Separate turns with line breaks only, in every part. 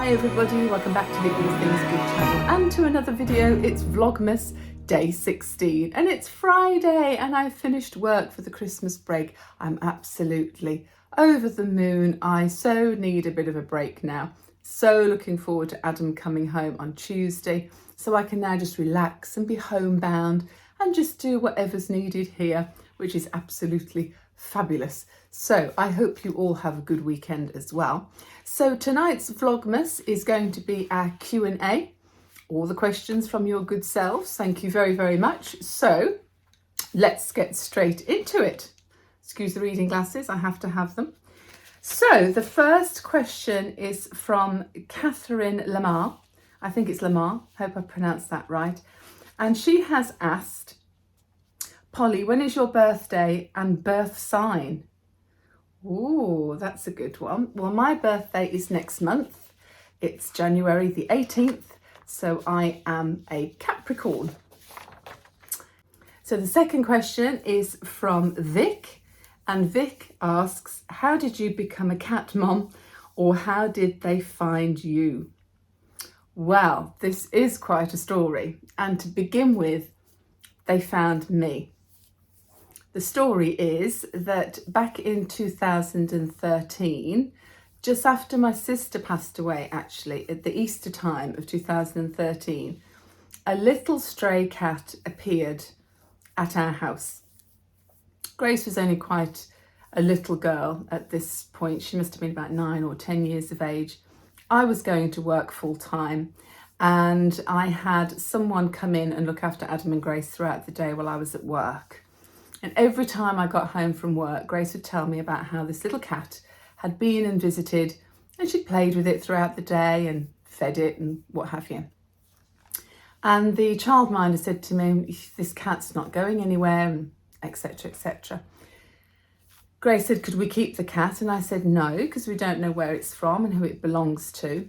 Hi everybody, welcome back to the All Things Good channel and to another video. It's Vlogmas day 16 and it's Friday and I've finished work for the Christmas break. I'm absolutely over the moon. I so need a bit of a break now. So looking forward to Adam coming home on Tuesday so I can now just relax and be homebound and just do whatever's needed here, which is absolutely fabulous. So I hope you all have a good weekend as well. So tonight's Vlogmas is going to be our Q&A, all the questions from your good selves. Thank you very, very much. So let's get straight into it. Excuse the reading glasses, I have to have them. So the first question is from Catherine Lamar. I think it's Lamar, hope I pronounced that right. And she has asked, Polly, when is your birthday and birth sign? Ooh, that's a good one. Well, my birthday is next month. It's January the 18th, so I am a Capricorn. So the second question is from Vic, and Vic asks, how did you become a cat mom, or how did they find you? Well, this is quite a story, and to begin with, they found me. The story is that back in 2013, just after my sister passed away, actually, at the Easter time of 2013, a little stray cat appeared at our house. Grace was only quite a little girl at this point. She must have been about 9 or 10 years of age. I was going to work full time and I had someone come in and look after Adam and Grace throughout the day while I was at work. And every time I got home from work, Grace would tell me about how this little cat had been and visited, and she'd played with it throughout the day and fed it and what have you. And the childminder said to me, this cat's not going anywhere, etc., etc. Grace said, could we keep the cat? And I said, no, because we don't know where it's from and who it belongs to.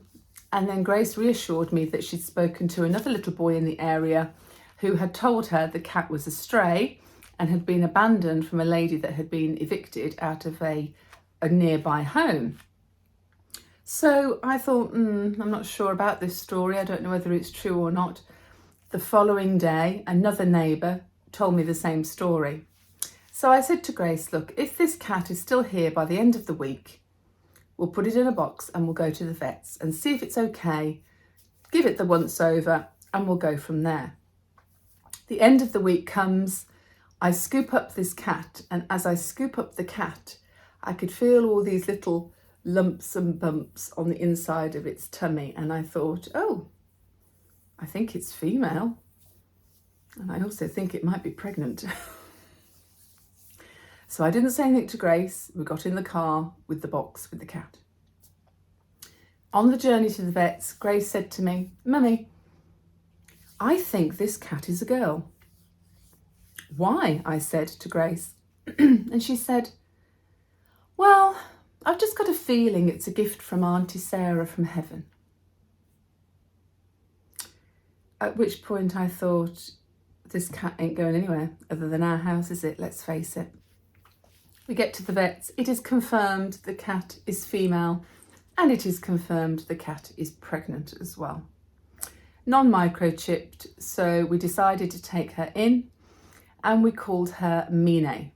And then Grace reassured me that she'd spoken to another little boy in the area who had told her the cat was a stray and had been abandoned from a lady that had been evicted out of a nearby home. So I thought, I'm not sure about this story. I don't know whether it's true or not. The following day, another neighbour told me the same story. So I said to Grace, look, if this cat is still here by the end of the week, we'll put it in a box and we'll go to the vets and see if it's okay, give it the once over and we'll go from there. The end of the week comes, I scoop up this cat, and as I scoop up the cat, I could feel all these little lumps and bumps on the inside of its tummy, and I thought, oh, I think it's female, and I also think it might be pregnant. So I didn't say anything to Grace. We got in the car with the box with the cat. On the journey to the vets, Grace said to me, Mummy, I think this cat is a girl. Why? I said to Grace. And she said, well, I've just got a feeling it's a gift from Auntie Sarah from heaven. At which point I thought, this cat ain't going anywhere other than our house, is it? Let's face it. We get to the vets. It is confirmed the cat is female and it is confirmed the cat is pregnant as well. Non-microchipped, so we decided to take her in. And we called her Mine.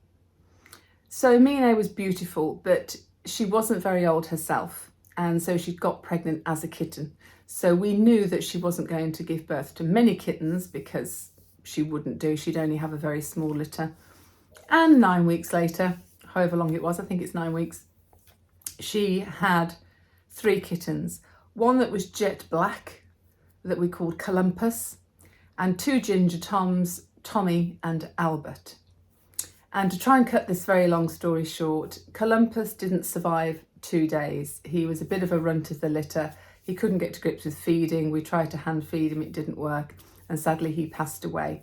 So Mine was beautiful, but she wasn't very old herself. And so she got pregnant as a kitten. So we knew that she wasn't going to give birth to many kittens because she wouldn't do. She'd only have a very small litter. And 9 weeks later, however long it was, I think it's 9 weeks, she had 3 kittens. One that was jet black that we called Columbus, and 2 ginger toms, Tommy and Albert. And to try and cut this very long story short, Columbus didn't survive 2 days. He was a bit of a runt of the litter. He couldn't get to grips with feeding. We tried to hand feed him, it didn't work. And sadly, he passed away.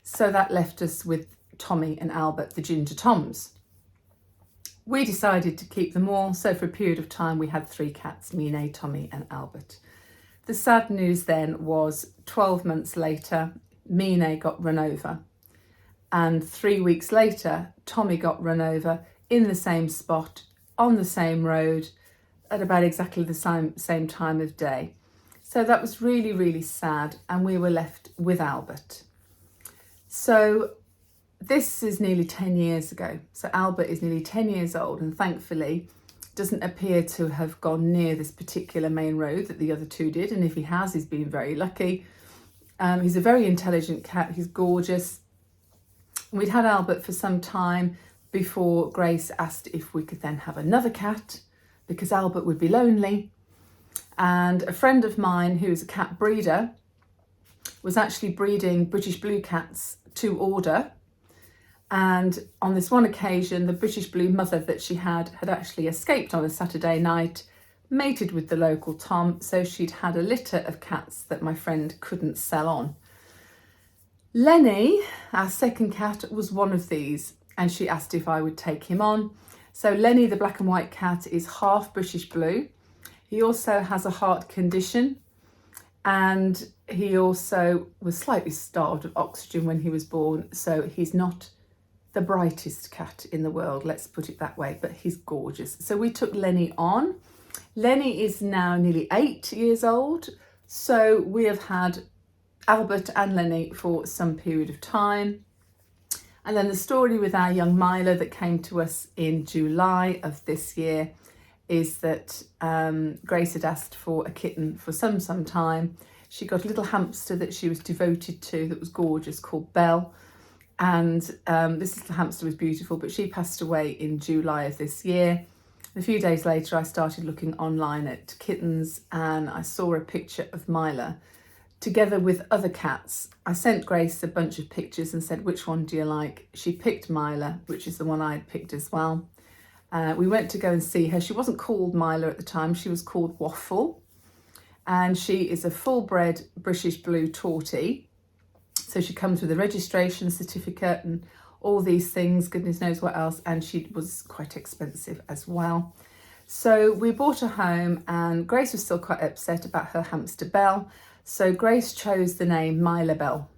So that left us with Tommy and Albert, the ginger toms. We decided to keep them all. So for a period of time, we had 3 cats, Mine, Tommy and Albert. The sad news then was 12 months later, Mine got run over, and 3 weeks later Tommy got run over in the same spot on the same road at about exactly the same time of day. So that was really, really sad, and we were left with Albert. So this is nearly 10 years ago. So Albert is nearly 10 years old, and thankfully doesn't appear to have gone near this particular main road that the other two did. And if he has, he's been very lucky. He's a very intelligent cat. He's gorgeous. We'd had Albert for some time before Grace asked if we could then have another cat, because Albert would be lonely. And a friend of mine who's a cat breeder was actually breeding British blue cats to order. And on this one occasion, the British blue mother that she had actually escaped on a Saturday night, mated with the local Tom, so she'd had a litter of cats that my friend couldn't sell on. Lenny, our second cat, was one of these, and she asked if I would take him on. So Lenny, the black and white cat, is half British blue. He also has a heart condition, and he also was slightly starved of oxygen when he was born, so he's not the brightest cat in the world, let's put it that way, but he's gorgeous. So we took Lenny on. Lenny is now nearly 8 years old, so we have had Albert and Lenny for some period of time. And then the story with our young Mila that came to us in July of this year is that Grace had asked for a kitten for some time. She got a little hamster that she was devoted to that was gorgeous, called Belle. And this little hamster was beautiful, but she passed away in July of this year. A few days later, I started looking online at kittens, and I saw a picture of Mila together with other cats. I sent Grace a bunch of pictures and said, which one do you like? She picked Mila, which is the one I had picked as well. We went to go and see her. She wasn't called Mila at the time, she was called Waffle. And she is a full-bred British blue tortie. So she comes with a registration certificate and all these things, goodness knows what else, and she was quite expensive as well. So we brought her home, and Grace was still quite upset about her hamster Belle. So Grace chose the name Mila Belle,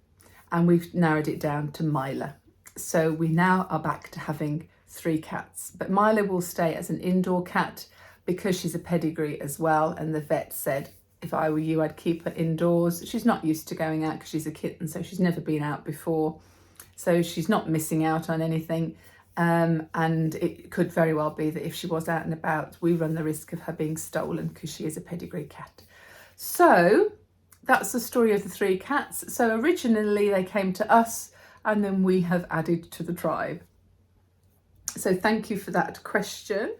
and we've narrowed it down to Mila. So we now are back to having 3 cats, but Mila will stay as an indoor cat because she's a pedigree as well, and the vet said, if I were you, I'd keep her indoors. She's not used to going out because she's a kitten, so she's never been out before. So she's not missing out on anything. And it could very well be that if she was out and about, we run the risk of her being stolen because she is a pedigree cat. So that's the story of the 3 cats. So originally they came to us, and then we have added to the tribe. So thank you for that question.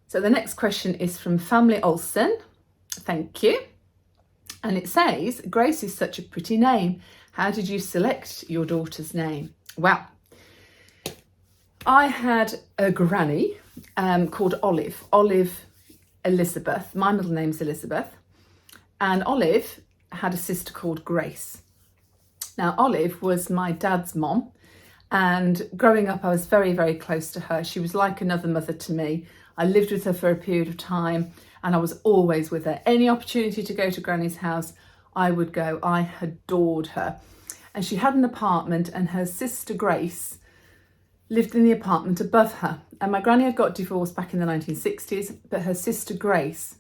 So the next question is from Family Olsen. Thank you. And it says, Grace is such a pretty name. How did you select your daughter's name? Well, I had a granny called Olive Elizabeth. My middle name's Elizabeth. And Olive had a sister called Grace. Now, Olive was my dad's mom. And growing up, I was very, very close to her. She was like another mother to me. I lived with her for a period of time, and I was always with her. Any opportunity to go to Granny's house, I would go. I adored her. And she had an apartment, and her sister Grace lived in the apartment above her. And my granny had got divorced back in the 1960s, but her sister Grace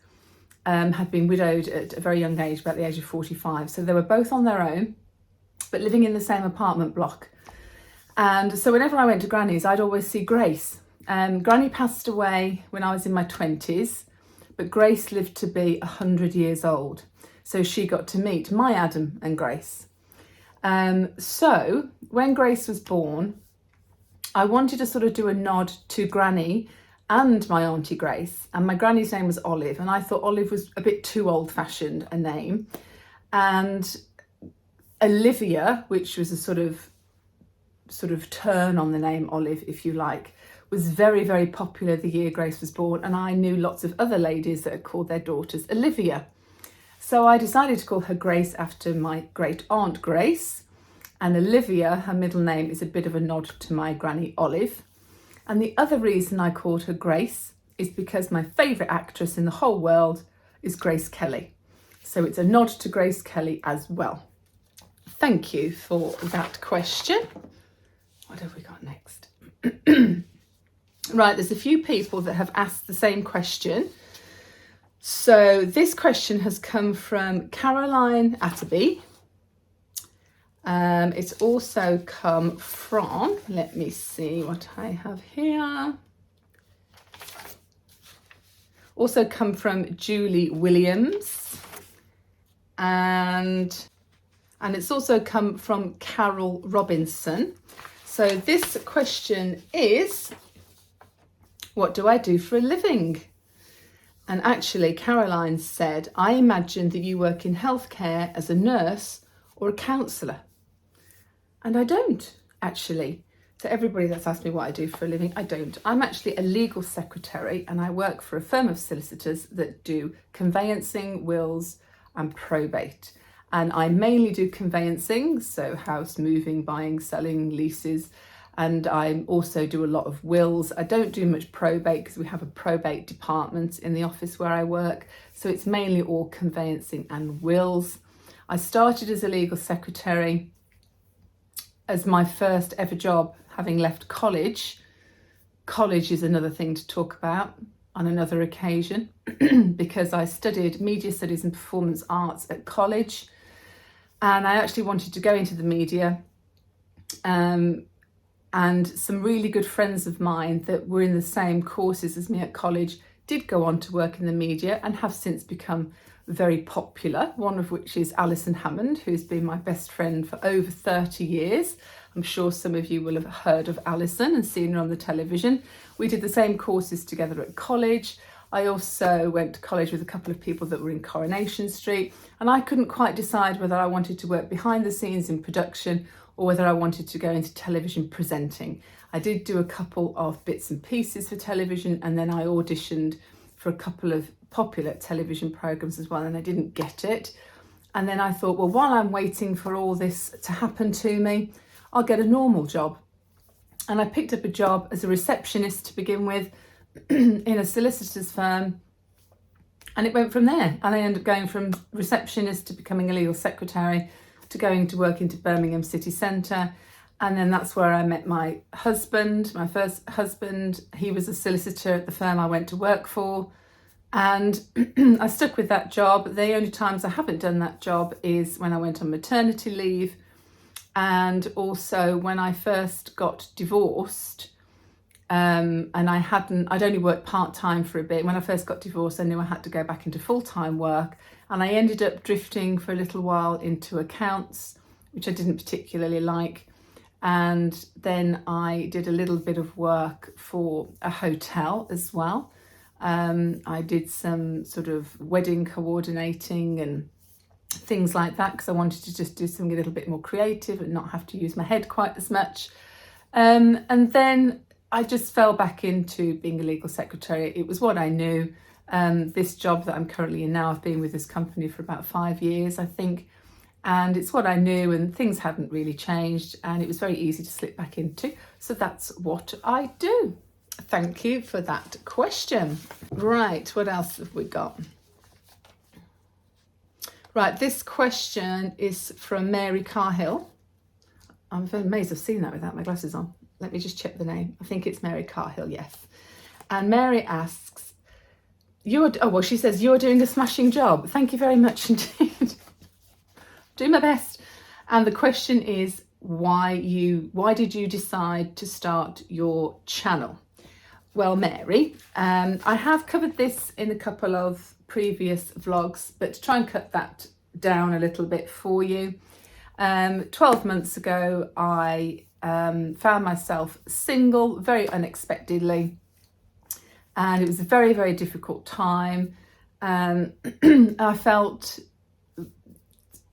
had been widowed at a very young age, about the age of 45. So they were both on their own, but living in the same apartment block. And so whenever I went to Granny's, I'd always see Grace. Granny passed away when I was in my 20s, but Grace lived to be 100 years old. So she got to meet my Adam and Grace. So when Grace was born, I wanted to sort of do a nod to Granny and my Auntie Grace. And my granny's name was Olive, and I thought Olive was a bit too old-fashioned a name. And Olivia, which was a sort of turn on the name Olive, if you like, was very, very popular the year Grace was born, and I knew lots of other ladies that had called their daughters Olivia. So I decided to call her Grace after my great aunt Grace, and Olivia, her middle name, is a bit of a nod to my granny Olive. And the other reason I called her Grace is because my favourite actress in the whole world is Grace Kelly. So it's a nod to Grace Kelly as well. Thank you for that question. What have we got next? Right, there's a few people that have asked the same question. So this question has come from Caroline Atterby. It's also come from, let me see what I have here. Also come from Julie Williams. And it's also come from Carol Robinson. So this question is, what do I do for a living? And actually, Caroline said, I imagine that you work in healthcare as a nurse or a counsellor. And I don't, actually. So everybody that's asked me what I do for a living, I don't. I'm actually a legal secretary, and I work for a firm of solicitors that do conveyancing, wills and probate. And I mainly do conveyancing, so house moving, buying, selling, leases. And I also do a lot of wills. I don't do much probate because we have a probate department in the office where I work. So it's mainly all conveyancing and wills. I started as a legal secretary as my first ever job, having left college. College is another thing to talk about on another occasion because I studied media studies and performance arts at college. And I actually wanted to go into the media. And some really good friends of mine that were in the same courses as me at college did go on to work in the media and have since become very popular, one of which is Alison Hammond, who's been my best friend for over 30 years. I'm sure some of you will have heard of Alison and seen her on the television. We did the same courses together at college. I also went to college with a couple of people that were in Coronation Street, and I couldn't quite decide whether I wanted to work behind the scenes in production or whether I wanted to go into television presenting. I did do a couple of bits and pieces for television, and then I auditioned for a couple of popular television programs as well, and I didn't get it. And then I thought, well, while I'm waiting for all this to happen to me, I'll get a normal job. And I picked up a job as a receptionist to begin with in a solicitor's firm, and it went from there. And I ended up going from receptionist to becoming a legal secretary to going to work into Birmingham city centre. And then that's where I met my husband, my first husband. He was a solicitor at the firm I went to work for. And I stuck with that job. The only times I haven't done that job is when I went on maternity leave, and also when I first got divorced. And I'd only worked part-time for a bit. When I first got divorced, I knew I had to go back into full-time work. And I ended up drifting for a little while into accounts, which I didn't particularly like. And then I did a little bit of work for a hotel as well. I did some sort of wedding coordinating and things like that because I wanted to just do something a little bit more creative and not have to use my head quite as much. And then I just fell back into being a legal secretary. It was what I knew. This job that I'm currently in now, I've been with this company for about 5 years, I think. And it's what I knew, and things hadn't really changed, and it was very easy to slip back into. So that's what I do. Thank you for that question. Right, what else have we got? Right, this question is from Mary Carhill. I'm very amazed I've seen that without my glasses on. Let me just check the name. I think it's Mary Carhill, yes. And Mary asks, she says, you're doing a smashing job. Thank you very much indeed. Do my best. And the question is, why did you decide to start your channel? Well, Mary, I have covered this in a couple of previous vlogs, but to try and cut that down a little bit for you, 12 months ago, I found myself single very unexpectedly, and it was a very, very difficult time. I felt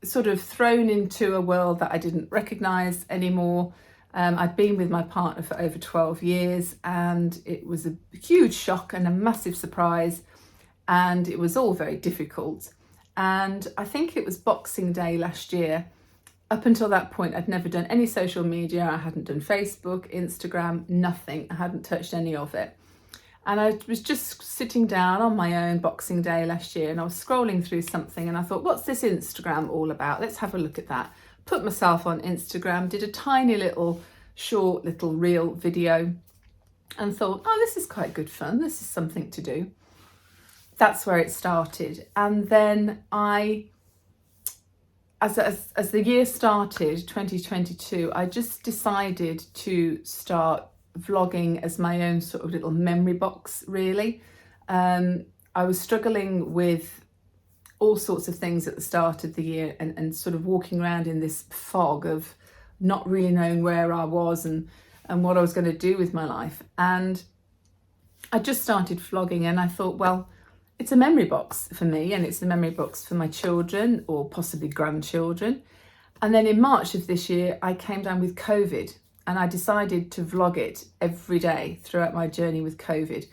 sort of thrown into a world that I didn't recognise anymore. I'd been with my partner for over 12 years, and it was a huge shock and a massive surprise, and it was all very difficult. And I think it was Boxing Day last year. Up until that point, I'd never done any social media. I hadn't done Facebook, Instagram, nothing. I hadn't touched any of it. And I was just sitting down on my own Boxing Day last year, and I was scrolling through something, and I thought, what's this Instagram all about? Let's have a look at that. Put myself on Instagram, did a tiny little short little reel video, and thought, oh, this is quite good fun. This is something to do. that's where it started. And then as the year started, 2022, I just decided to start vlogging as my own sort of little memory box, really. I was struggling with all sorts of things at the start of the year, and sort of walking around in this fog of not really knowing where I was and what I was going to do with my life. And I just started vlogging, and I thought, well, it's a memory box for me, and it's a memory box for my children or possibly grandchildren. And then in March of this year, I came down with COVID, and I decided to vlog it every day throughout my journey with COVID.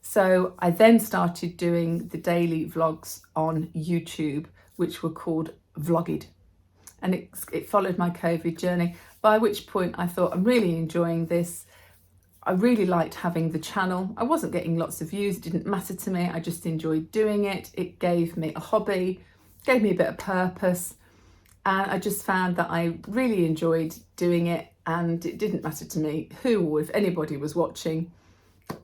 So I then started doing the daily vlogs on YouTube, which were called Vlogged. And it followed my COVID journey, by which point I thought, I'm really enjoying this. I really liked having the channel. I wasn't getting lots of views, it didn't matter to me. I just enjoyed doing it. It gave me a hobby, gave me a bit of purpose. And I just found that I really enjoyed doing it, and it didn't matter to me who or if anybody was watching.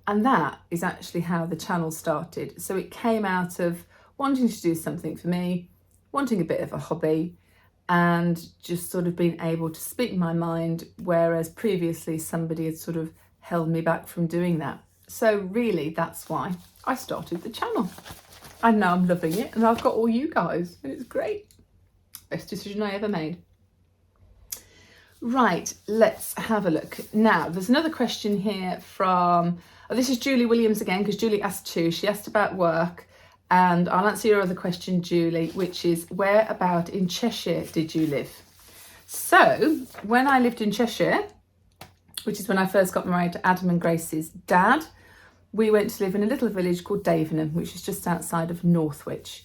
And that is actually how the channel started. So it came out of wanting to do something for me, wanting a bit of a hobby, and just sort of being able to speak my mind, whereas previously somebody had sort of held me back from doing that. So really, that's why I started the channel. And now I'm loving it, and I've got all you guys, and it's great. Best decision I ever made. Right, let's have a look. Now, there's another question here from, this is Julie Williams again, because Julie asked two. She asked about work, and I'll answer your other question, Julie, which is, where about in Cheshire did you live? So, when I lived in Cheshire, which is when I first got married to Adam and Grace's dad, we went to live in a little village called Davenham, which is just outside of Northwich.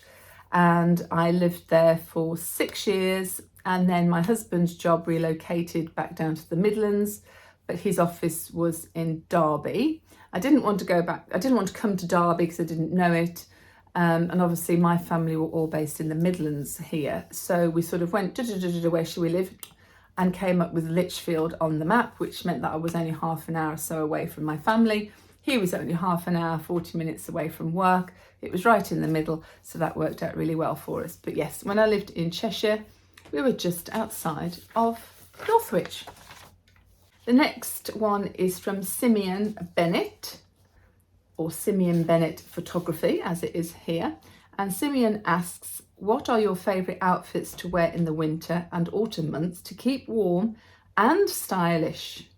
And I lived there for 6 years, and then my husband's job relocated back down to the Midlands, but his office was in Derby. I didn't want to go back, I didn't want to come to Derby because I didn't know it. And obviously my family were all based in the Midlands here. So we sort of went, where should we live? And came up with Lichfield on the map, which meant that I was only half an hour or so away from my family. He was only half an hour, 40 minutes away from work. It was right in the middle, so that worked out really well for us. But yes, when I lived in Cheshire, we were just outside of Northwich. The next one is from Simeon Bennett, or Simeon Bennett Photography, as it is here. And Simeon asks, what are your favourite outfits to wear in the winter and autumn months to keep warm and stylish?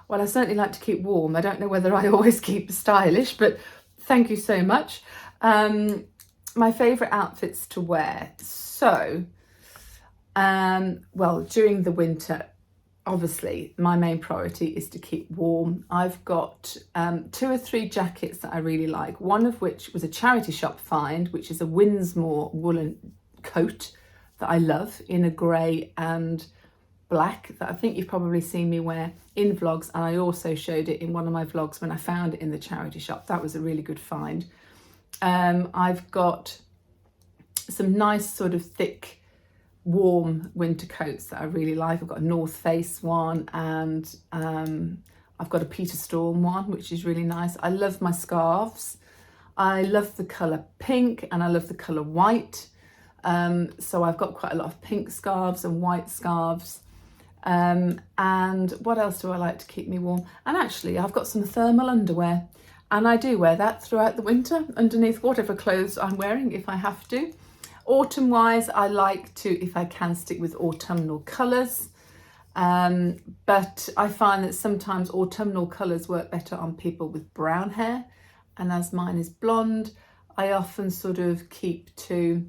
Well, I certainly like to keep warm. I don't know whether I always keep stylish, but thank you so much. My favourite outfits to wear. So, well, during the winter, obviously, my main priority is to keep warm. I've got 2 or 3 jackets that I really like, one of which was a charity shop find, which is a Winsmore woolen coat that I love in a grey and black, that I think you've probably seen me wear in vlogs, and I also showed it in one of my vlogs when I found it in the charity shop. That was a really good find. I've got some nice sort of thick warm winter coats that I really like. I've got a North Face one, and I've got a Peter Storm one, which is really nice. I love my scarves. I love the colour pink, and I love the colour white. So I've got quite a lot of pink scarves and white scarves. And what else do I like to keep me warm? And actually, I've got some thermal underwear, and I do wear that throughout the winter underneath whatever clothes I'm wearing if I have to. Autumn wise, I like to, if I can, stick with autumnal colours, but I find that sometimes autumnal colours work better on people with brown hair, and as mine is blonde, I often sort of keep to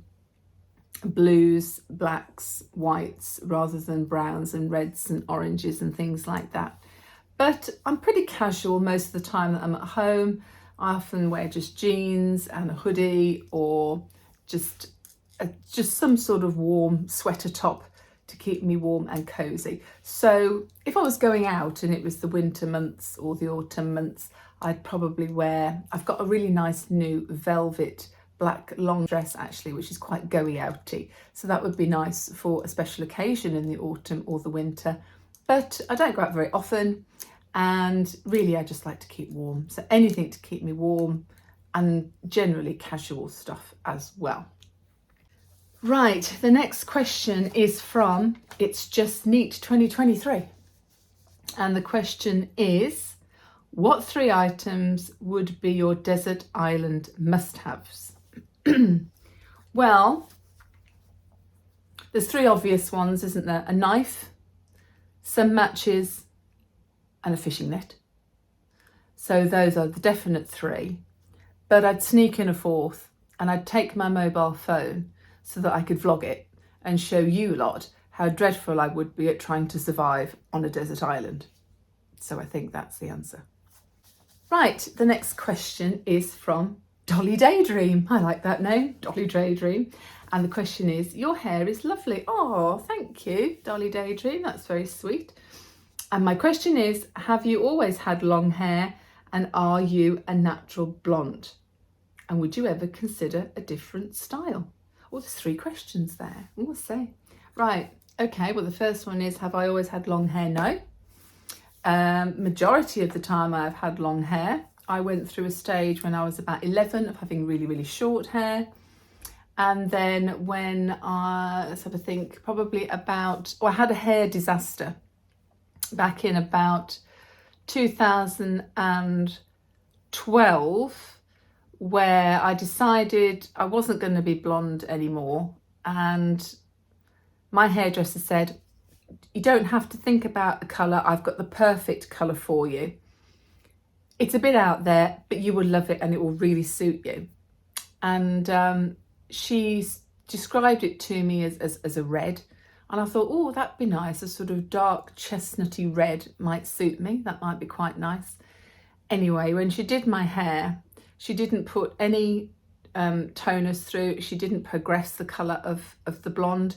blues, blacks, whites, rather than browns and reds and oranges and things like that. But I'm pretty casual most of the time that I'm at home. I often wear just jeans and a hoodie, or just some sort of warm sweater top to keep me warm and cozy. So if I was going out and it was the winter months or the autumn months, I'd probably wear, I've got a really nice new velvet black long dress actually, which is quite goey outy. So that would be nice for a special occasion in the autumn or the winter. But I don't go out very often, and really I just like to keep warm. So anything to keep me warm and generally casual stuff as well. Right, the next question is from It's Just Neat 2023. And the question is, what 3 items would be your desert island must-haves? Well, there's 3 obvious ones, isn't there? A knife, some matches, and a fishing net. So those are the definite 3. But I'd sneak in a 4th, and I'd take my mobile phone so that I could vlog it and show you lot how dreadful I would be at trying to survive on a desert island. So I think that's the answer. Right, the next question is from Dolly Daydream. I like that name, Dolly Daydream. And the question is, your hair is lovely. Oh, thank you, Dolly Daydream. That's very sweet. And my question is, have you always had long hair, and are you a natural blonde? And would you ever consider a different style? Oh, there's 3 questions there. We'll see. Right, okay, well, the first one is, have I always had long hair? No. Majority of the time I've had long hair. I went through a stage when I was about 11 of having really, really short hair. And then when let's have a think, probably about, I had a hair disaster back in about 2012, where I decided I wasn't going to be blonde anymore. And my hairdresser said, you don't have to think about a colour, I've got the perfect colour for you. It's a bit out there, but you will love it and it will really suit you. And she described it to me as a red. And I thought, oh, that'd be nice. A sort of dark chestnutty red might suit me. That might be quite nice. Anyway, when she did my hair, she didn't put any toners through. She didn't progress the colour of the blonde.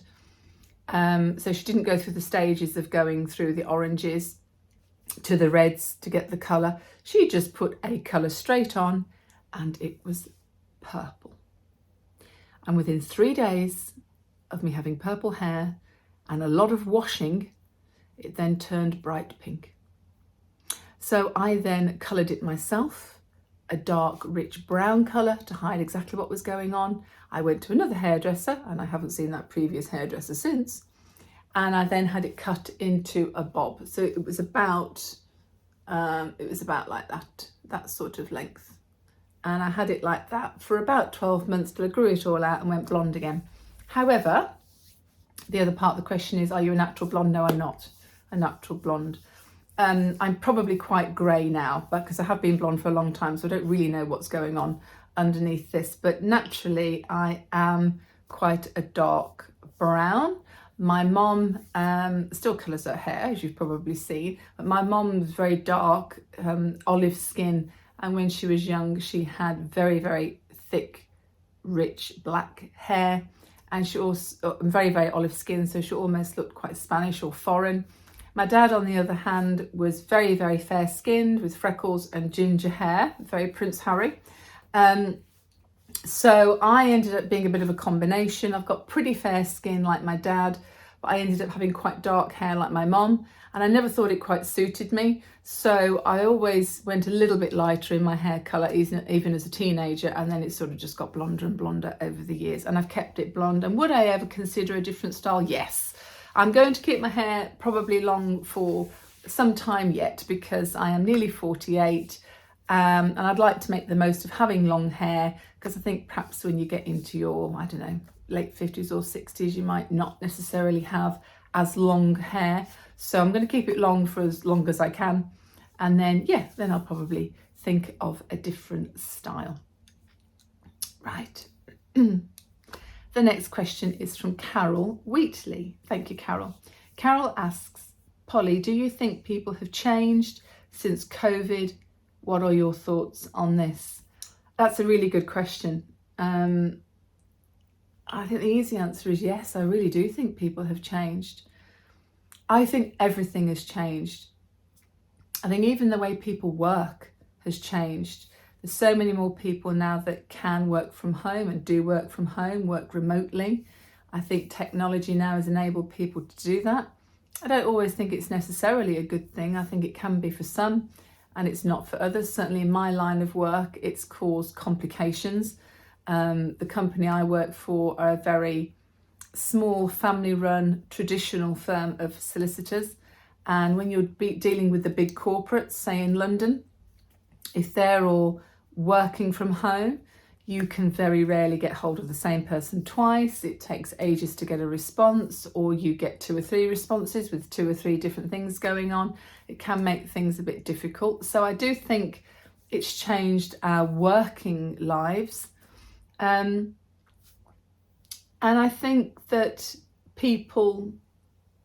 So she didn't go through the stages of going through the oranges to the reds to get the colour. She just put a colour straight on and it was purple. And within 3 days of me having purple hair and a lot of washing, it then turned bright pink. So I then coloured it myself, a dark, rich brown colour to hide exactly what was going on. I went to another hairdresser, and I haven't seen that previous hairdresser since. And I then had it cut into a bob. So it was about like that sort of length. And I had it like that for about 12 months till I grew it all out and went blonde again. However, the other part of the question is, are you a natural blonde? No, I'm not a natural blonde. I'm probably quite grey now, because I have been blonde for a long time, so I don't really know what's going on underneath this. But naturally, I am quite a dark brown. My mom still colours her hair, as you've probably seen, but my mom was very dark, olive skin, and when she was young, she had very, very thick, rich black hair, and she also very, very olive skin, so she almost looked quite Spanish or foreign. My dad, on the other hand, was very, very fair-skinned with freckles and ginger hair, very Prince Harry. So I ended up being a bit of a combination. I've got pretty fair skin like my dad, but I ended up having quite dark hair like my mom, and I never thought it quite suited me. So I always went a little bit lighter in my hair colour, even as a teenager, and then it sort of just got blonder and blonder over the years, and I've kept it blonde. And would I ever consider a different style? Yes. I'm going to keep my hair probably long for some time yet, because I am nearly 48, and I'd like to make the most of having long hair, because I think perhaps when you get into your, I don't know, late 50s or 60s, you might not necessarily have as long hair. So I'm going to keep it long for as long as I can, and then then I'll probably think of a different style. Right. The next question is from Carol Wheatley. Thank you, Carol. Carol asks, Polly, do you think people have changed since COVID? What are your thoughts on this? That's a really good question. I think the easy answer is yes, I really do think people have changed. I think everything has changed. I think even the way people work has changed. There's so many more people now that can work from home and do work from home, work remotely. I think technology now has enabled people to do that. I don't always think it's necessarily a good thing. I think it can be for some. and it's not for others. Certainly in my line of work, it's caused complications. The company I work for are a very small family-run traditional firm of solicitors, and when you're dealing with the big corporates, say in London, if they're all working from home, you can very rarely get hold of the same person twice. It takes ages to get a response, or you get 2 or 3 responses with 2 or 3 different things going on. It can make things a bit difficult. So I do think it's changed our working lives. And I think that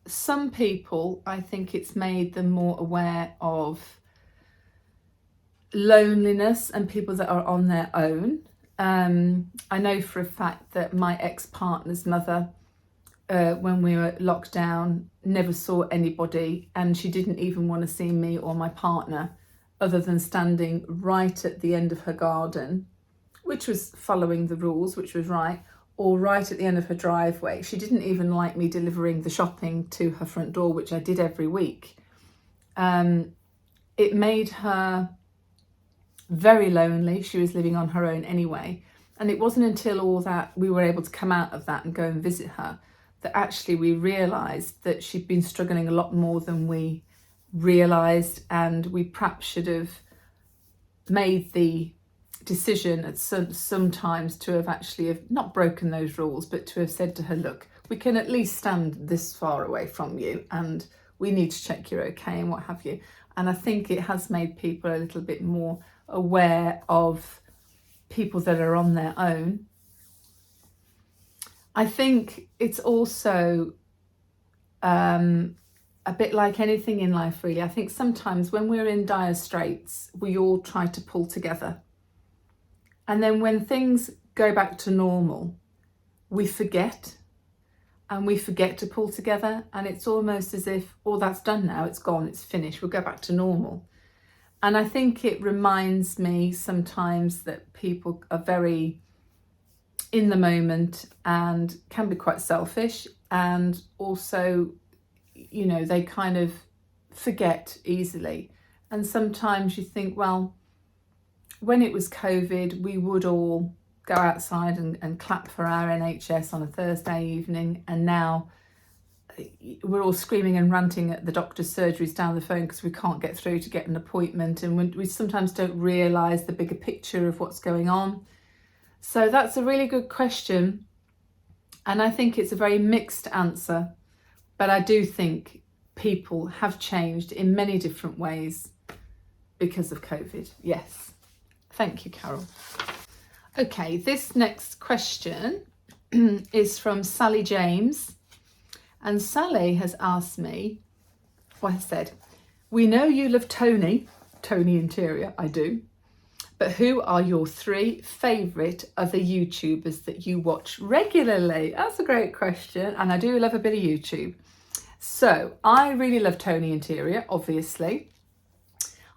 some people, I think it's made them more aware of loneliness and people that are on their own. I know for a fact that my ex-partner's mother, when we were locked down, never saw anybody, and she didn't even want to see me or my partner other than standing right at the end of her garden, which was following the rules, which was right, or right at the end of her driveway. She didn't even like me delivering the shopping to her front door, which I did every week. It made her very lonely. She was living on her own anyway. And it wasn't until all that we were able to come out of that and go and visit her that actually we realised that she'd been struggling a lot more than we realised, and we perhaps should have made the decision at sometimes to have actually have not broken those rules, but to have said to her, look, we can at least stand this far away from you and we need to check you're okay and what have you. And I think it has made people a little bit more aware of people that are on their own. I think it's also a bit like anything in life, really. I think sometimes when we're in dire straits, we all try to pull together. And then when things go back to normal, we forget, and we forget to pull together. And it's almost as if, oh, that's done now, it's gone, it's finished, we'll go back to normal. And I think it reminds me sometimes that people are very in the moment and can be quite selfish, and also, you know, they kind of forget easily. And sometimes you think, well, when it was COVID, we would all go outside and clap for our NHS on a Thursday evening, and now we're all screaming and ranting at the doctor's surgeries down the phone because we can't get through to get an appointment, and we sometimes don't realise the bigger picture of what's going on. So that's a really good question, and I think it's a very mixed answer, but I do think people have changed in many different ways because of COVID. Yes. Thank you, Carol. Okay, this next question is from Sally James. And Sally has asked me, well, I said, we know you love Tony Interior, I do, but who are your 3 favourite other YouTubers that you watch regularly? That's a great question, and I do love a bit of YouTube. So I really love Tony Interior, obviously.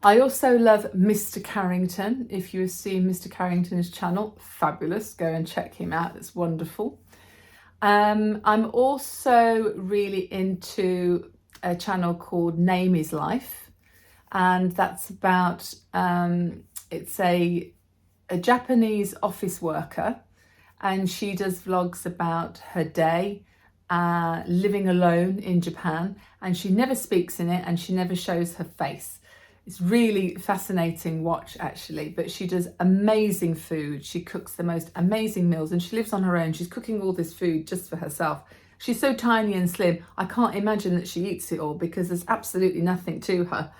I also love Mr. Carrington. If you've seen Mr. Carrington's channel, fabulous. Go and check him out. It's wonderful. I'm also really into a channel called Name is Life. And that's about, it's a Japanese office worker. And she does vlogs about her day, living alone in Japan. And she never speaks in it, and she never shows her face. It's really fascinating watch, actually, but she does amazing food. She cooks the most amazing meals, and she lives on her own. She's cooking all this food just for herself. She's so tiny and slim, I can't imagine that she eats it all because there's absolutely nothing to her.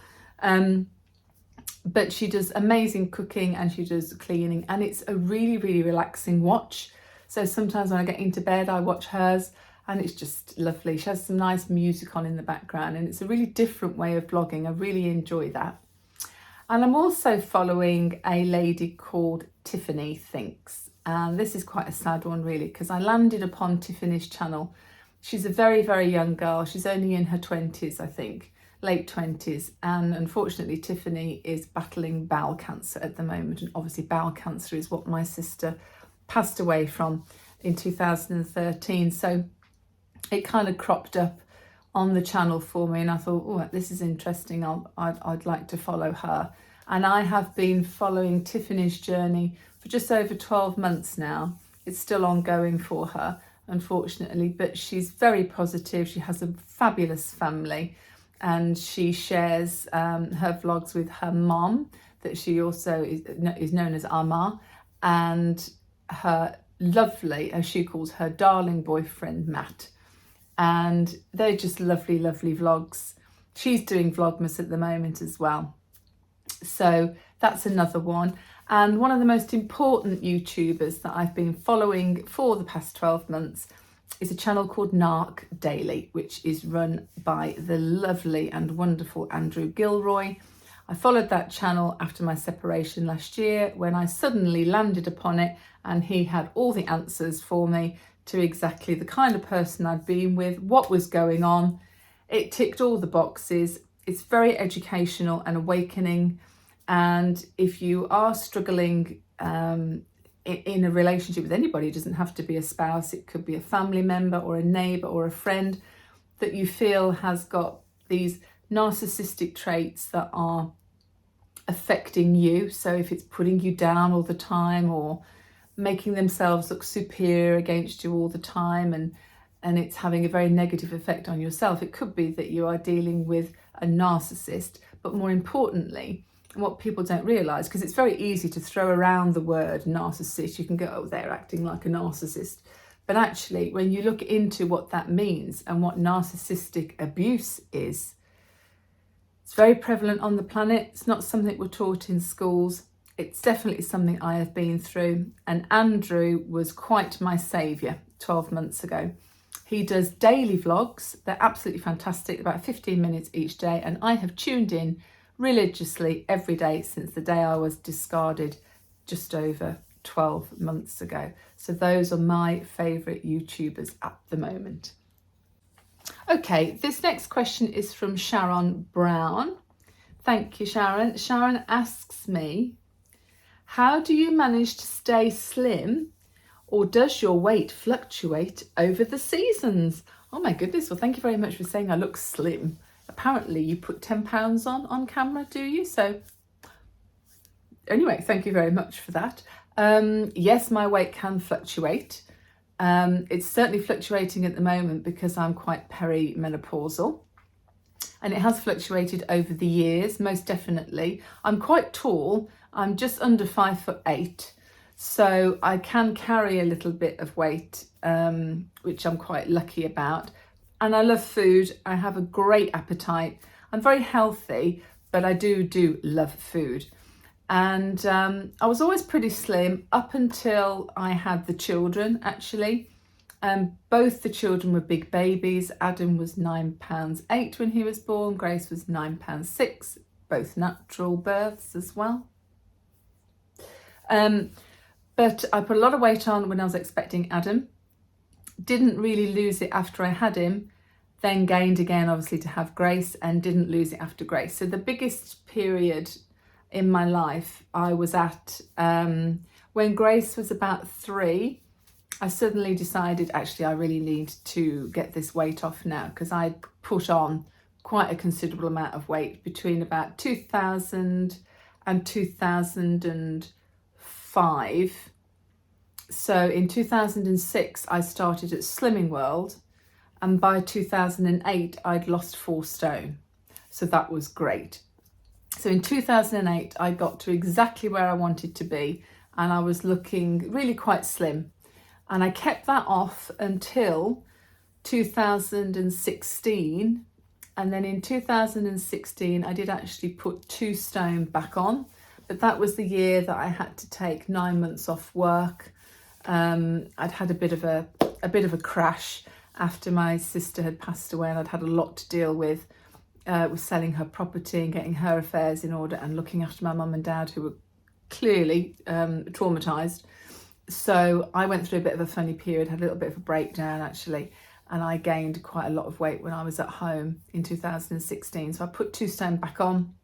But she does amazing cooking and she does cleaning, and it's a really, really relaxing watch. So sometimes when I get into bed, I watch hers, and it's just lovely. She has some nice music on in the background, and it's a really different way of vlogging. I really enjoy that. And I'm also following a lady called Tiffany Thinks. And this is quite a sad one, really, because I landed upon Tiffany's channel. She's a very, very young girl. She's only in her 20s, I think, late 20s. And unfortunately, Tiffany is battling bowel cancer at the moment. And obviously, bowel cancer is what my sister passed away from in 2013. So it kind of cropped up on the channel for me, and I thought, oh, this is interesting. I'd like to follow her. And I have been following Tiffany's journey for just over 12 months now. It's still ongoing for her, unfortunately, but she's very positive. She has a fabulous family, and she shares her vlogs with her mom, that she also is known as Amma, and her lovely, as she calls her darling boyfriend, Matt. And they're just lovely, lovely vlogs. She's doing VLOGMAS at the moment as well. So that's another one. And one of the most important YouTubers that I've been following for the past 12 months is a channel called Narc Daily, which is run by the lovely and wonderful Andrew Gilroy. I followed that channel after my separation last year, when I suddenly landed upon it, and he had all the answers for me to exactly the kind of person I'd been with, what was going on. It ticked all the boxes. It's very educational and awakening. And if you are struggling in a relationship with anybody, it doesn't have to be a spouse, it could be a family member or a neighbour or a friend that you feel has got these narcissistic traits that are affecting you. So if it's putting you down all the time, or making themselves look superior against you all the time, and it's having a very negative effect on yourself, it could be that you are dealing with a narcissist. But more importantly, what people don't realise, because it's very easy to throw around the word narcissist, you can go, oh, they're acting like a narcissist. But actually, when you look into what that means and what narcissistic abuse is, it's very prevalent on the planet. It's not something we're taught in schools. It's definitely something I have been through. And Andrew was quite my saviour 12 months ago. He does daily vlogs. They're absolutely fantastic, about 15 minutes each day. And I have tuned in religiously every day since the day I was discarded just over 12 months ago. So those are my favourite YouTubers at the moment. Okay, this next question is from Sharon Brown. Thank you, Sharon. Sharon asks me, how do you manage to stay slim, or does your weight fluctuate over the seasons? Oh my goodness, well, thank you very much for saying I look slim. Apparently you put 10 pounds on camera, do you? So anyway, thank you very much for that. Yes, my weight can fluctuate. It's certainly fluctuating at the moment because I'm quite perimenopausal, and it has fluctuated over the years, most definitely. I'm quite tall. I'm just under 5'8", so I can carry a little bit of weight, which I'm quite lucky about. And I love food. I have a great appetite. I'm very healthy, but I do love food. And I was always pretty slim up until I had the children, actually. Both the children were big babies. Adam was £9.8 when he was born. Grace was £9.6, both natural births as well. But I put a lot of weight on when I was expecting Adam. Didn't really lose it after I had him. Then gained again, obviously, to have Grace, and didn't lose it after Grace. So the biggest period in my life I was at, when Grace was about 3, I suddenly decided, actually, I really need to get this weight off now, because I put on quite a considerable amount of weight between about 2000 and 2005. So in 2006, I started at Slimming World, and by 2008, I'd lost 4 stone. So that was great. So in 2008, I got to exactly where I wanted to be, and I was looking really quite slim. And I kept that off until 2016. And then in 2016, I did actually put 2 stone back on. But that was the year that I had to take 9 months off work. I'd had a bit of a crash after my sister had passed away, and I'd had a lot to deal with selling her property and getting her affairs in order, and looking after my mum and dad, who were clearly traumatised. So I went through a bit of a funny period, had a little bit of a breakdown actually, and I gained quite a lot of weight when I was at home in 2016. So I put 2 stone back on,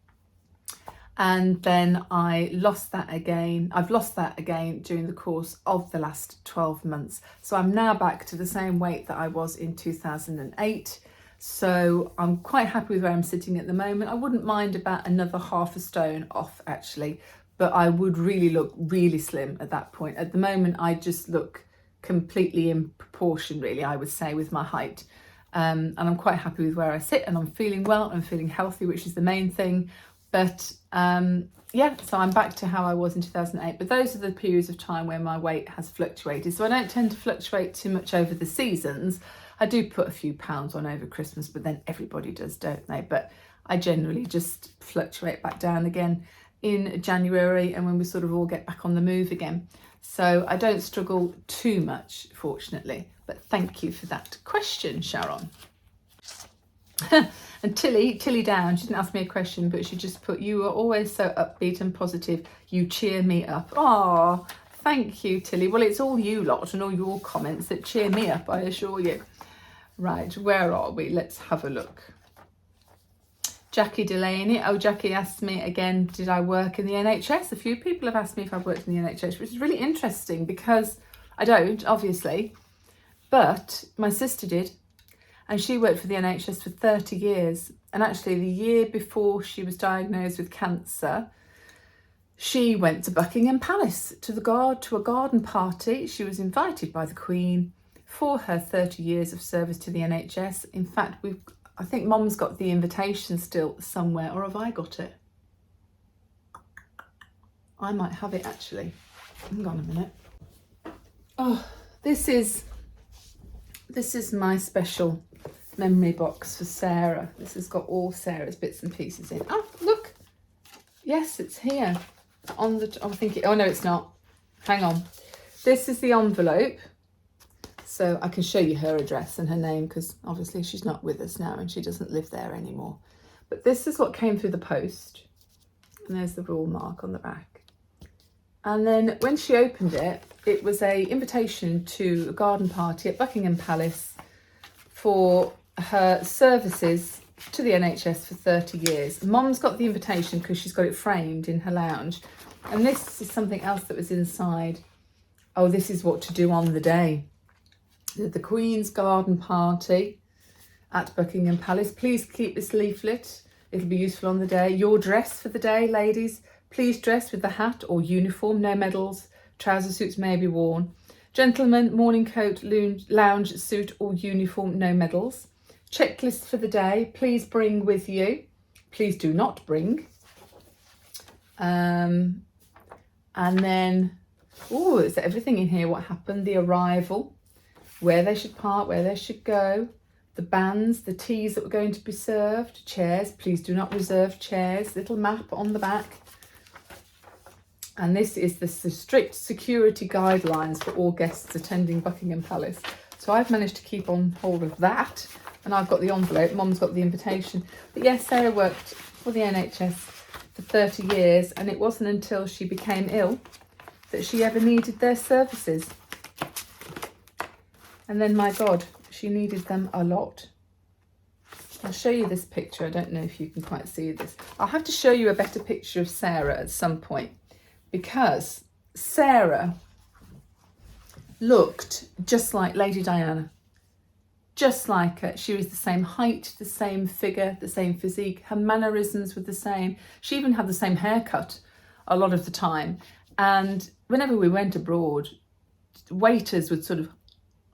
and then I lost that again. I've lost that again during the course of the last 12 months. So I'm now back to the same weight that I was in 2008. So I'm quite happy with where I'm sitting at the moment. I wouldn't mind about another half a stone off actually, but I would really look really slim at that point. At the moment, I just look completely in proportion, really, I would say, with my height. And I'm quite happy with where I sit, and I'm feeling well, I'm feeling healthy, which is the main thing. But yeah, so I'm back to how I was in 2008. But those are the periods of time where my weight has fluctuated. So I don't tend to fluctuate too much over the seasons. I do put a few pounds on over Christmas, but then everybody does, don't they? But I generally just fluctuate back down again in January, and when we sort of all get back on the move again. So I don't struggle too much, fortunately. But thank you for that question, Sharon. And Tilly down, she didn't ask me a question, but she just put, you are always so upbeat and positive. You cheer me up. Oh, thank you, Tilly. Well, it's all you lot and all your comments that cheer me up, I assure you. Right, where are we? Let's have a look. Jackie Delaney. Oh, Jackie asked me again, did I work in the NHS? A few people have asked me if I've worked in the NHS, which is really interesting because I don't, obviously, but my sister did, and she worked for the NHS for 30 years. And actually, the year before she was diagnosed with cancer, she went to Buckingham Palace to a garden party. She was invited by the Queen for her 30 years of service to the NHS. In fact, I think Mom's got the invitation still somewhere, or have I got it? I might have it actually. Hang on a minute. Oh, this is my special memory box for Sarah. This has got all Sarah's bits and pieces in. Oh, look. Yes, it's here. I'm thinking, oh no, it's not. Hang on. This is the envelope. So I can show you her address and her name, because obviously she's not with us now and she doesn't live there anymore. But this is what came through the post. And there's the rule mark on the back. And then when she opened it, it was a invitation to a garden party at Buckingham Palace for her services to the NHS for 30 years. Mom's got the invitation because she's got it framed in her lounge. And this is something else that was inside. Oh, this is what to do on the day. The Queen's garden party at Buckingham Palace. Please keep this leaflet. It'll be useful on the day. Your dress for the day, ladies. Please dress with the hat or uniform, no medals. Trouser suits may be worn. Gentlemen, morning coat, lounge suit or uniform, no medals. Checklist for the day. Please bring with you. Please do not bring. And then, oh, is everything in here? What happened? The arrival. Where they should park, where they should go, the bands, the teas that were going to be served, chairs, please do not reserve chairs, little map on the back. And this is the strict security guidelines for all guests attending Buckingham Palace. So I've managed to keep on hold of that, and I've got the envelope, Mom's got the invitation. But yes, Sarah worked for the NHS for 30 years, and it wasn't until she became ill that she ever needed their services. And then, my God, she needed them a lot. I'll show you this picture. I don't know if you can quite see this. I'll have to show you a better picture of Sarah at some point, because Sarah looked just like Lady Diana. Just like her. She was the same height, the same figure, the same physique. Her mannerisms were the same. She even had the same haircut a lot of the time. And whenever we went abroad, waiters would sort of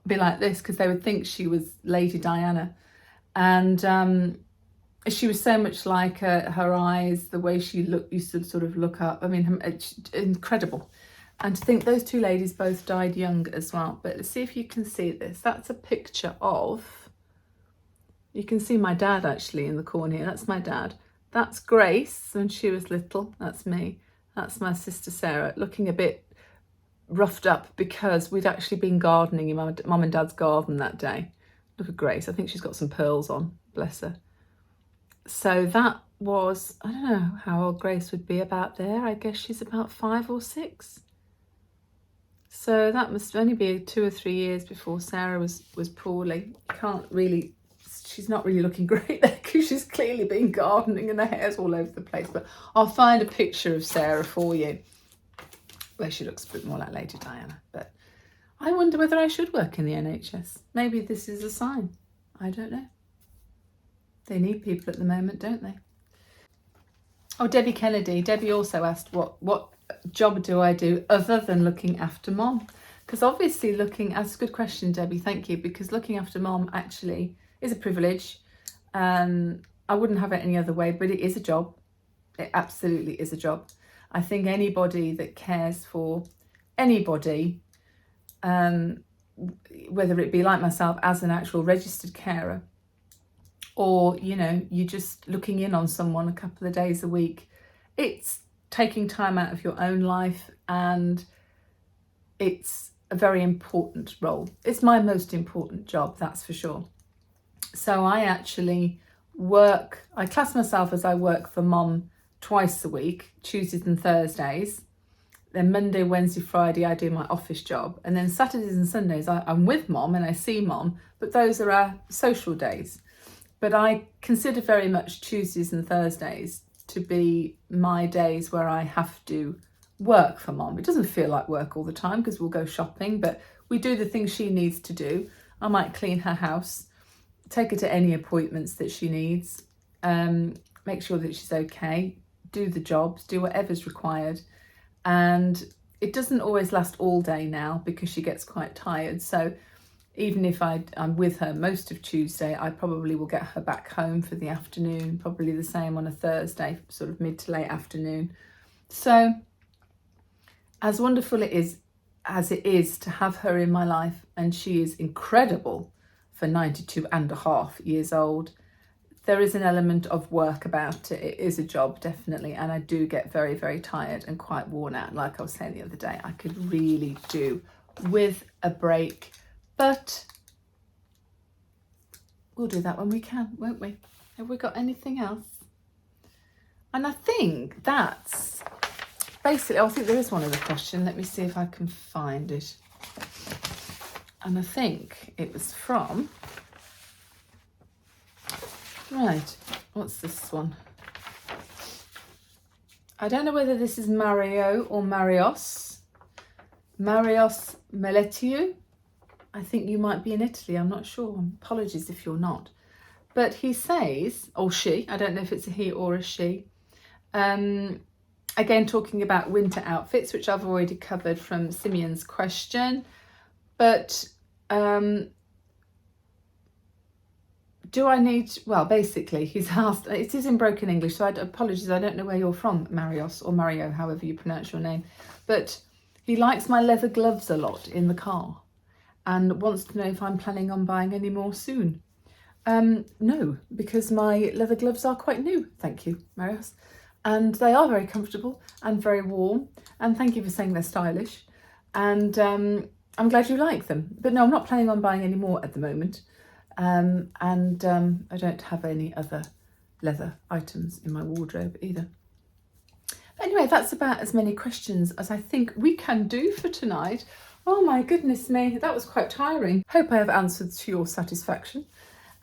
be like this because they would think she was Lady Diana. And she was so much like her eyes, the way she used to sort of look up. I mean, incredible. And to think those two ladies both died young as well. But let's see if you can see this. That's a picture of, you can see my dad actually in the corner here. That's my dad. That's Grace when she was little. That's me. That's my sister Sarah, looking a bit roughed up because we'd actually been gardening in Mum and Dad's garden that day. Look at Grace. I think she's got some pearls on. Bless her. So that was, I don't know how old Grace would be, about there. I guess she's about 5 or 6. So that must only be 2 or 3 years before Sarah was poorly. Can't really, she's not really looking great there because she's clearly been gardening and her hair's all over the place. But I'll find a picture of Sarah for you where she looks a bit more like Lady Diana. But I wonder whether I should work in the NHS. Maybe this is a sign. I don't know. They need people at the moment, don't they? Oh, Debbie Kennedy. Debbie also asked what job do I do other than looking after mom? Because obviously that's a good question, Debbie, thank you, because looking after mom actually is a privilege. I wouldn't have it any other way, but it is a job. It absolutely is a job. I think anybody that cares for anybody, whether it be like myself as an actual registered carer, or, you know, you're just looking in on someone a couple of days a week, it's taking time out of your own life, and it's a very important role. It's my most important job, that's for sure. So I actually I class myself as I work for mom twice a week, Tuesdays and Thursdays. Then Monday, Wednesday, Friday, I do my office job. And then Saturdays and Sundays, I'm with mom and I see mom, but those are our social days. But I consider very much Tuesdays and Thursdays to be my days where I have to work for mom. It doesn't feel like work all the time because we'll go shopping, but we do the things she needs to do. I might clean her house, take her to any appointments that she needs, make sure that she's okay, do the jobs, do whatever's required. And it doesn't always last all day now because she gets quite tired. So even if I'm with her most of Tuesday, I probably will get her back home for the afternoon, probably the same on a Thursday, sort of mid to late afternoon. So as wonderful as it is to have her in my life, and she is incredible for 92 and a half years old, there is an element of work about it. It is a job, definitely, and I do get very, very tired and quite worn out. Like I was saying the other day, I could really do with a break. But we'll do that when we can, won't we? Have we got anything else? And I think that's basically, I think there is one other question. Let me see if I can find it. And I think it was from, right, what's this one? I don't know whether this is Mario or Marios. Marios Meletiu. I think you might be in Italy, I'm not sure. Apologies if you're not. But he says, or she, I don't know if it's a he or a she, again talking about winter outfits, which I've already covered from Simeon's question. But do I need, well, basically he's asked, it is in broken English, so apologies, I don't know where you're from, Marios or Mario, however you pronounce your name. But he likes my leather gloves a lot in the car, and wants to know if I'm planning on buying any more soon. No, because my leather gloves are quite new, thank you, Marius. And they are very comfortable and very warm. And thank you for saying they're stylish. And I'm glad you like them. But no, I'm not planning on buying any more at the moment. I don't have any other leather items in my wardrobe either. But anyway, that's about as many questions as I think we can do for tonight. Oh my goodness me, that was quite tiring. Hope I have answered to your satisfaction.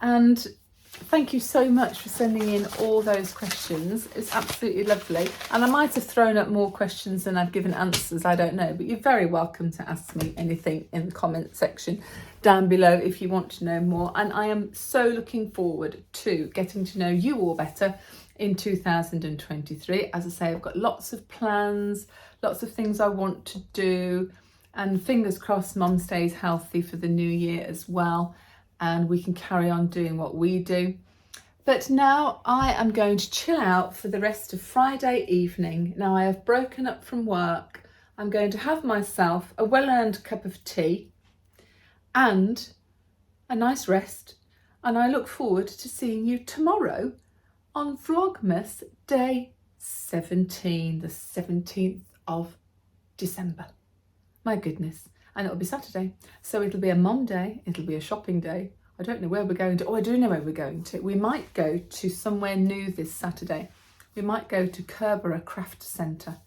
And thank you so much for sending in all those questions. It's absolutely lovely. And I might have thrown up more questions than I've given answers, I don't know. But you're very welcome to ask me anything in the comment section down below if you want to know more. And I am so looking forward to getting to know you all better in 2023. As I say, I've got lots of plans, lots of things I want to do. And fingers crossed mum stays healthy for the new year as well, and we can carry on doing what we do. But now I am going to chill out for the rest of Friday evening. Now I have broken up from work. I'm going to have myself a well-earned cup of tea and a nice rest. And I look forward to seeing you tomorrow on Vlogmas Day 17, the 17th of December. My goodness. And it'll be Saturday. So it'll be a mom day. It'll be a shopping day. I don't know where we're going to. Oh, I do know where we're going to. We might go to somewhere new this Saturday. We might go to Kerborough Craft Centre,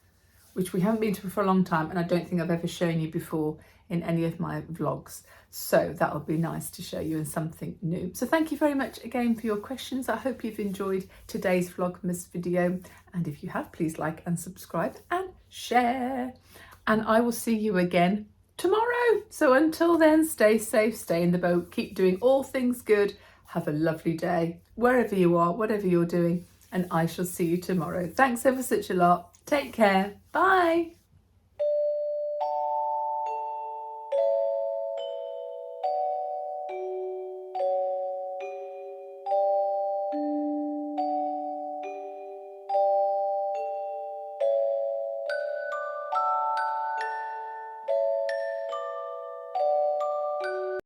which we haven't been to for a long time. And I don't think I've ever shown you before in any of my vlogs. So that'll be nice to show you in something new. So thank you very much again for your questions. I hope you've enjoyed today's Vlogmas video. And if you have, please like and subscribe and share. And I will see you again tomorrow. So until then, stay safe, stay in the boat, keep doing all things good, Have a lovely day, wherever you are, whatever you're doing, and I shall see you tomorrow. Thanks ever such a lot. Take care. Bye.